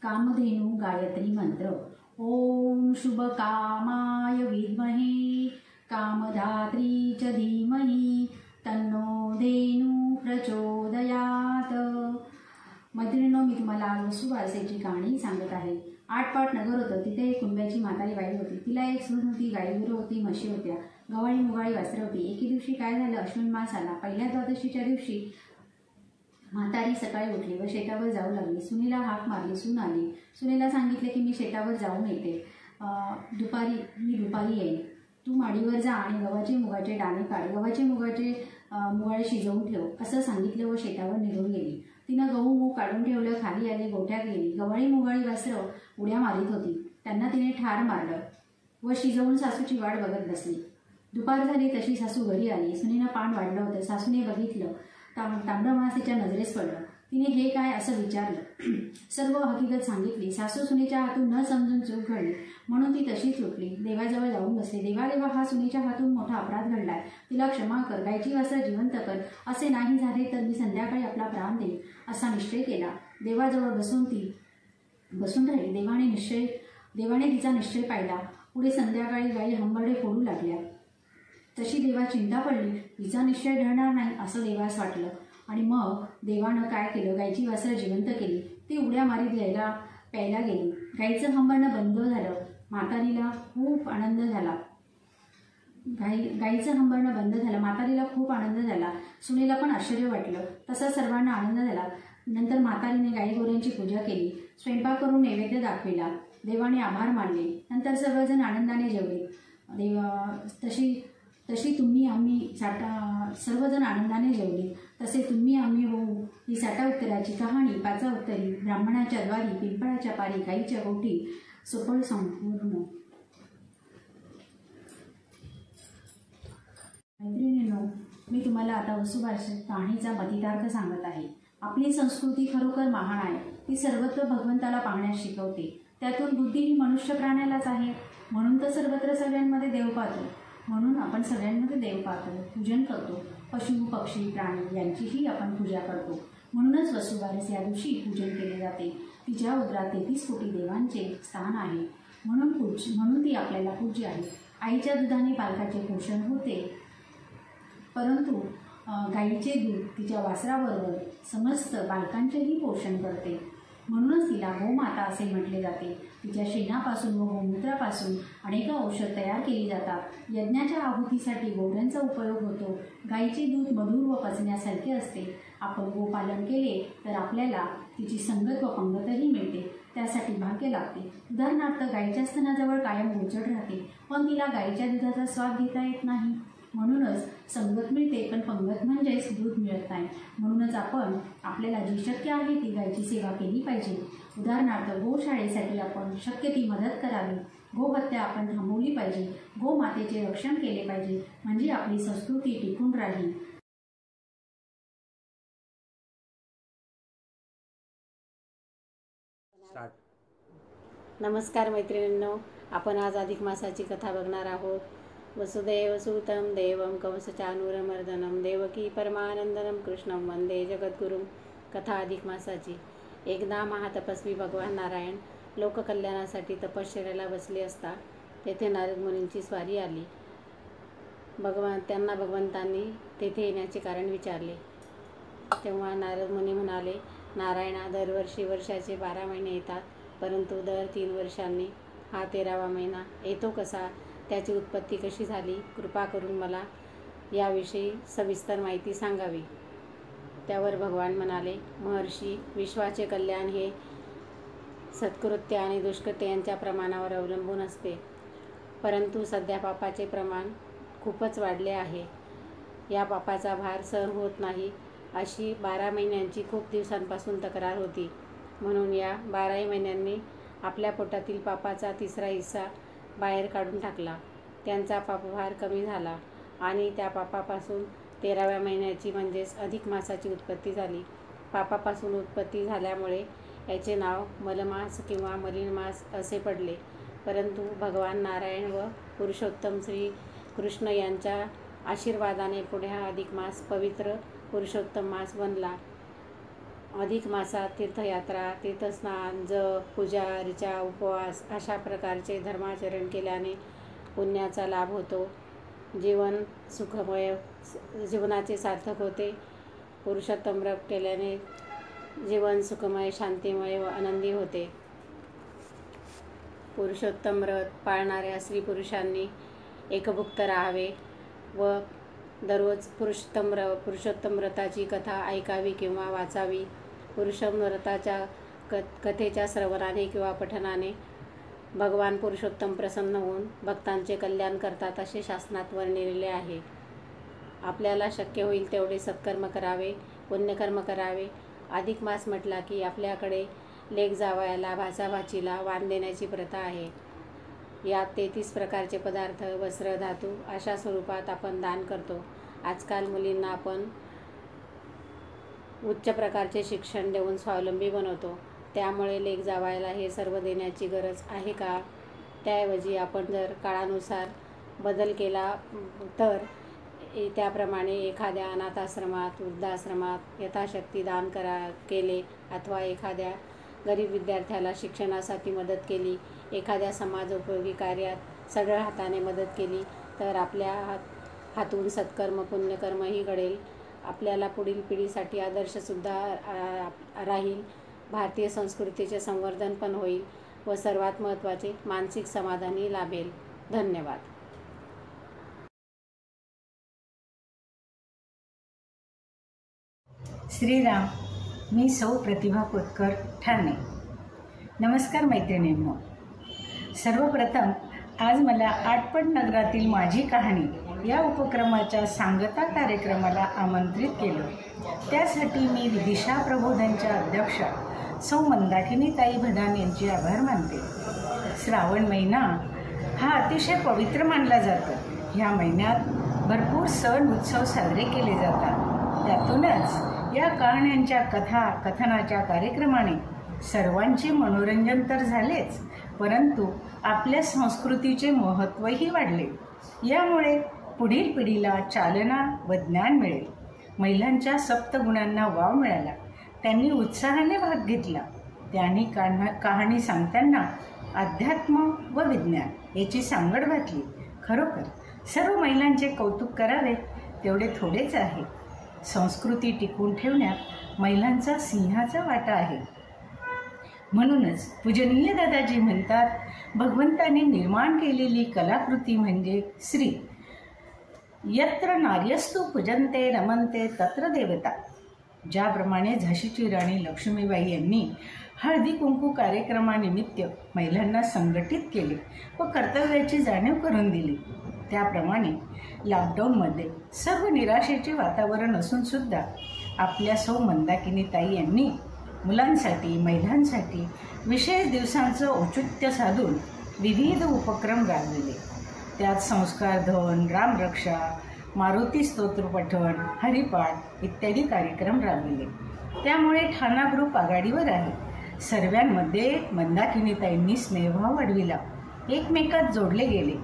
कामधेनु गायत्री मंत्र. ओम शुभ कामाय विद्महे कामधात्री च धीमहि तन्नो धेनु प्रचोदयात. मैत्रिणींनो, मी तुम्हाला आज वसुबारसेची कहाणी सांगत आहे. आटपाट नगर होतं. तिथे एक कुंब्याची म्हातारी बाई होती. तिला एक सून होती, गाईगुरं होती, म्हशी होत्या, गव्हाळी मुगाळी वस्त्र होती. एके दिवशी काय झालं, अश्विन मास आला. पहिल्या द्वादशीच्या दिवशी म्हातारी सकाळी उठली व शेतावर जाऊ लागली. सुनेला हाक मारली. सून आली. सुनेला सांगितले की मी शेतावर जाऊन येते, मी दुपारी येईन. तू माडीवर जा आणि गव्हाचे मुगाचे दाणे काढ, गव्हाचे मुगाळे शिजवून ठेव असं सांगितलं व शेतावर निघून गेली. तिनं गहू मूग काढून ठेवलं, खाली आली, गोठ्यात गेली. गव्हाळी मुगाळी वस्त्र उड्या मारीत होती. त्यांना तिने ठार मारलं व शिजवून सासूची वाट बघत बसली. दुपार झाली तशी सासू घरी आली. सुनेनं पान वाढलं होतं. सासूने बघितलं. तांबडं मास तिच्या नजरेस पडलं. तिने हे काय असं विचारलं. सर्व हकीकत सांगितली. सासू सुनेच्या हातून न समजून चूक घडली म्हणून ती तशीच उठली. देवाजवळ जाऊन बसली. देवा, हा सुनेच्या हातून मोठा अपराध घडलाय, तिला क्षमा कर, गायची वासर जिवंत कर. असे नाही झाले तर मी संध्याकाळी आपला प्राण देईन असा निश्चय केला. देवाजवळ बसून राहिली. देवाने तिचा निश्चय पाहिला. पुढे संध्याकाळी गायी हंबरडे फोडू लागल्या. तशी देवा चिंता पडली. तिचा निश्चय ढळणार नाही असं देवास वाटलं. आणि मग देवानं काय केलं, गायची वासरं जिवंत केली. ती उड्या मारीत प्यायला गेली. गाईचं हंबरणं बंद झालं. म्हातारीला खूप आनंद झाला. गाईचं हंबरणं बंद झालं. म्हातारीला खूप आनंद झाला. सुनेला पण आश्चर्य वाटलं. तसा सर्वांना आनंद झाला. नंतर म्हातारीने गाई गोऱ्यांची पूजा केली. स्वयंपाक करून नैवेद्य दाखविला. देवाने आभार मानले. नंतर सर्वजण आनंदाने जेवले. तशी तुम्ही आम्ही सर्वजण आनंदाने जेवले. तसे तुम्ही आम्ही होऊ, ही साठा उत्तराची कहाणी. पाचा उत्तरी, ब्राह्मणाच्या द्वारी, पिंपळाच्या पारी, गाईच्या गोठी, सुफळ संपूर्ण. मैत्रिणींनो, मी तुम्हाला आता वसुबारसे कहाणीचा मतितार्थ सांगत आहे. आपली संस्कृती खरोखर महान आहे. ती सर्वत्र भगवंताला पाहण्यास शिकवते. त्यातून बुद्धी ही मनुष्य प्राण्यालाच आहे. म्हणून तर सर्वत्र सगळ्यांमध्ये देव पाहतो. म्हणून आपण सगळ्यांमध्ये देव पाहतो, पूजन करतो. पशु, पक्षी, प्राणी यांचीही आपण पूजा करतो. म्हणूनच वसुबारस या दिवशी पूजन केले जाते. तिच्या उदरात 33 कोटी देवांचे स्थान आहे. म्हणून ती आपल्याला पूज्य आहे. आईच्या दुधाने बालकाचे पोषण होते, परंतु गाईचे दूध तिच्या वासराबरोबर समस्त बालकांचेही पोषण करते. म्हणूनच तिला गोमाता असे म्हटले जाते. तिच्या शेणापासून व गोमूत्रापासून अनेक औषध तयार केली जातात. यज्ञाच्या आहुतीसाठी गोवऱ्यांचा उपयोग होतो. गाईचे दूध मधुर व पचण्यासारखे असते आपण गोपालन केले तर आपल्याला तिची संगत व पंगतही मिळते, त्यासाठी भाग्य लागते. उदाहरणार्थ गाईच्या स्तनाजवळ कायम गोचड राहते, पण तिला गाईच्या दुधाचा स्वाद घेता येत नाही. म्हणूनच संगत मिळते पण पंगत म्हणजेच दूध मिळत नाही. म्हणूनच आपण आपल्याला जी शक्य आहे ती गायची सेवा केली पाहिजे. उदाहरणार्थ गोशाळेसाठी आपण शक्य ती मदत करावी. गोहत्या आपण थांबवली पाहिजे. गोमातेचे रक्षण केले पाहिजे, म्हणजे आपली संस्कृती टिकून राहील. नमस्कार मैत्रिणींनो, आपण आज अधिक मासाची कथा बघणार आहोत. वसुदेव सुतं देवं कंसचानूरमर्दनं देवकी परमानंदनं कृष्णं वंदे जगद्गुरुं. कथा अधिक मासाची. एकदा महातपस्वी भगवान नारायण लोककल्याणासाठी तपश्चर्याला बसले असता तेथे नारद मुनींची स्वारी आली. त्यांना भगवंतांनी तेथे येण्याचे कारण विचारले. तेव्हा नारद मुनी म्हणाले, नारायणा, दरवर्षी वर्षाचे 12 महिने येतात, परंतु दर 3 वर्षांनी हा 13वा महिना येतो कसा? त्याची उत्पत्ती कशी झाली? कृपा करून मला याविषयी सविस्तर माहिती सांगावी. त्यावर भगवान म्हणाले, महर्षी, विश्वाचे कल्याण हे सत्कृत्य आणि दुष्कृत्य यांच्या प्रमाणावर अवलंबून असते. परंतु सध्या पापाचे प्रमाण खूपच वाढले आहे. या पापाचा भार सहन होत नाही अशी 12 महिन्यांची खूप दिवसांपासून तक्रार होती. म्हणून या 12 महिन्यांनी आपल्या पोटातील पापाचा 3रा हिस्सा बाहेर काढून टाकला. त्यांचा पापभार कमी झाला आणि त्या पापापासून 13व्या महिन्याची म्हणजेच अधिक मासाची उत्पत्ती झाली. पापापासून उत्पत्ती झाल्यामुळे याचे नाव मलमास किंवा मलिन मास असे पडले. परंतु भगवान नारायण व पुरुषोत्तम श्री कृष्ण यांच्या आशीर्वादाने पुढे हा अधिक मास पवित्र पुरुषोत्तम मास बनला. अधिक मासात तीर्थयात्रा, तीर्थस्नान, जप, पूजा, ऋचा, उपवास अशा प्रकारचे धर्माचरण केल्याने पुण्याचा लाभ होतो. जीवनाचे सार्थक होते. पुरुषोत्तम व्रत केल्याने जीवन सुखमय, शांतिमय व आनंदी होते. पुरुषोत्तम व्रत पाळणाऱ्या स्त्री पुरुषांनी एकभुक्त राहावे व दररोज पुरुषोत्तम व्रताची कथा ऐकावी किंवा वाचावी. पुरुषोत्तम व्रताच्या कथेच्या श्रवणाने किंवा पठणाने भगवान पुरुषोत्तम प्रसन्न होऊन भक्तांचे कल्याण करतात असे शास्त्रात वर्णिलेले आहे. आपल्याला शक्य होईल तेवढे सत्कर्म करावे, पुण्यकर्म करावे. अधिक मास म्हटला की आपल्याकडे लेक जावयाला, भाचा-भाचीला वाण देण्याची प्रथा आहे. यात 33 प्रकारचे पदार्थ, वस्त्र, धातू अशा स्वरूपात आपण दान करतो. आजकाल मुलींना आपण उच्च प्रकारचे शिक्षण देऊन स्वावलंबी बनवतो. त्यामुळे लेक जावयाला हे सर्व देण्याची गरज आहे का? त्याऐवजी आपण जर काळानुसार बदल केला तर त्याप्रमाणे एखाद्या अनाथाश्रमात, वृद्धाश्रमात यथाशक्ती दान केले अथवा एखाद्या गरीब विद्यार्थ्याला शिक्षणासाठी मदत केली, एखाद्या समाजोपयोगी कार्यात सढळ हाताने मदत केली तर आपल्या हातून सत्कर्म, पुण्यकर्मही घडेल. आपल्याला पुढील पिढीसाठी आदर्शसुद्धा राहील. भारतीय संस्कृतीचे संवर्धन पण होईल व सर्वात महत्त्वाचे मानसिक समाधानही लाभेल. धन्यवाद. श्रीराम. मी सौ प्रतिभा कोतकर, ठाणे. नमस्कार मैत्रिणींनो. सर्वप्रथम आज मला आटपट नगरातील माझी कहाणी या उपक्रमाच्या सांगता कार्यक्रमाला आमंत्रित केलं. त्यासाठी मी विदिशा प्रबोधनच्या अध्यक्षा सौ मंदाकिनीताई भदान यांचे आभार मानते. श्रावण महिना हा अतिशय पवित्र मानला जातो. ह्या महिन्यात भरपूर सण उत्सव साजरे केले जातात. त्यातूनच या कहाण्यांच्या कथनाच्या कार्यक्रमाने सर्वांचे मनोरंजन तर झालेच, परंतु आपल्या संस्कृतीचे महत्त्वही वाढले. यामुळे पुढील पिढीला चालना व ज्ञान मिळेल. महिलांच्या सप्तगुणांना वाव मिळाला. त्यांनी उत्साहाने भाग घेतला. त्यांनी कहाणी सांगताना अध्यात्म व विज्ञान याची सांगड घातली. खरोखर सर्व महिलांचे कौतुक करावे तेवढे थोडेच आहे. संस्कृती टिकवून ठेवण्यात महिलांचा सिंहाचा वाटा आहे. म्हणूनच पूजनीय दादाजी म्हणतात, भगवंताने निर्माण केलेली कलाकृती म्हणजे स्त्री. यत्र नार्यस्तु पूजन्ते रमन्ते तत्र देवता. ज्याप्रमाणे झाशीची राणी लक्ष्मीबाई यांनी हळदी कुंकू कार्यक्रमानिमित्त महिलांना संघटित केले व कर्तव्याची जाणीव करून दिली, त्याप्रमाणे लॉकडाऊनमध्ये सर्व निराशेचे वातावरण असून सुद्धा आपल्या सौ मंदाकिनी ताई यांनी मुलांसाठी, महिलांसाठी विशेष दिवसांचं औचित्य साधून विविध उपक्रम राबविले. त्यात संस्कार धन, रामरक्षा, मारुती स्तोत्र पठण, हरिपाठ इत्यादी कार्यक्रम राबविले. त्यामुळे ठाणा ग्रुप आघाडीवर आहे. सर्वांमध्ये मंदाकिनीताईंनी स्नेहभाव वाढविला, एकमेकात जोडले गेले.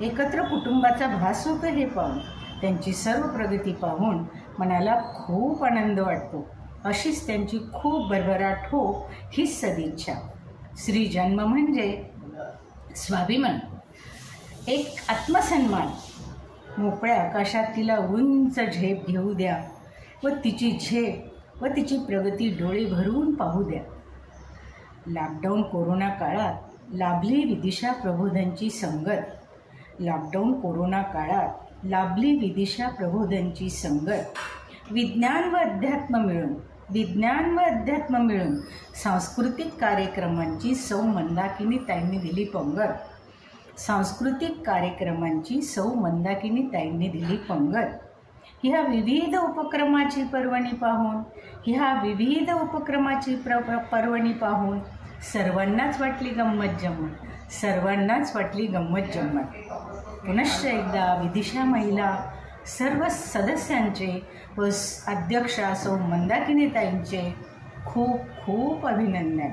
एकत्र कुटुंबाचा भास होतो हे पाहून, त्यांची सर्व प्रगती पाहून मनाला खूप आनंद वाटतो. अशीच त्यांची खूप भरभराट हो हीच सदिच्छा. श्री जन्म म्हणजे स्वाभिमान, एक आत्मसन्मान. मोकळ्या आकाशात तिला उंच झेप घेऊ द्या व तिची झेप व तिची प्रगती डोळे भरून पाहू द्या. लॉकडाऊन कोरोना काळात लाभली विदिशा प्रबोधांची संगत. लॉकडाऊन कोरोना काळात लाभली विदिशा प्रबोधांची संगत. विज्ञान व अध्यात्म मिळून सांस्कृतिक कार्यक्रमांची सौ मंदाकिनी ताईंनी दिली पंगत. सांस्कृतिक कार्यक्रमांची सौ मंदाकिनी ताईंनी दिली पंगत. ह्या विविध उपक्रमाची पर्वणी पाहून सर्वांनाच वाटली गंमत जम्मत. पुनश्च एकदा विदिशा महिला सर्व सदस्यांचे व अध्यक्षा सौ मंदाकिनी ताईंचे खूप खूप अभिनंदन.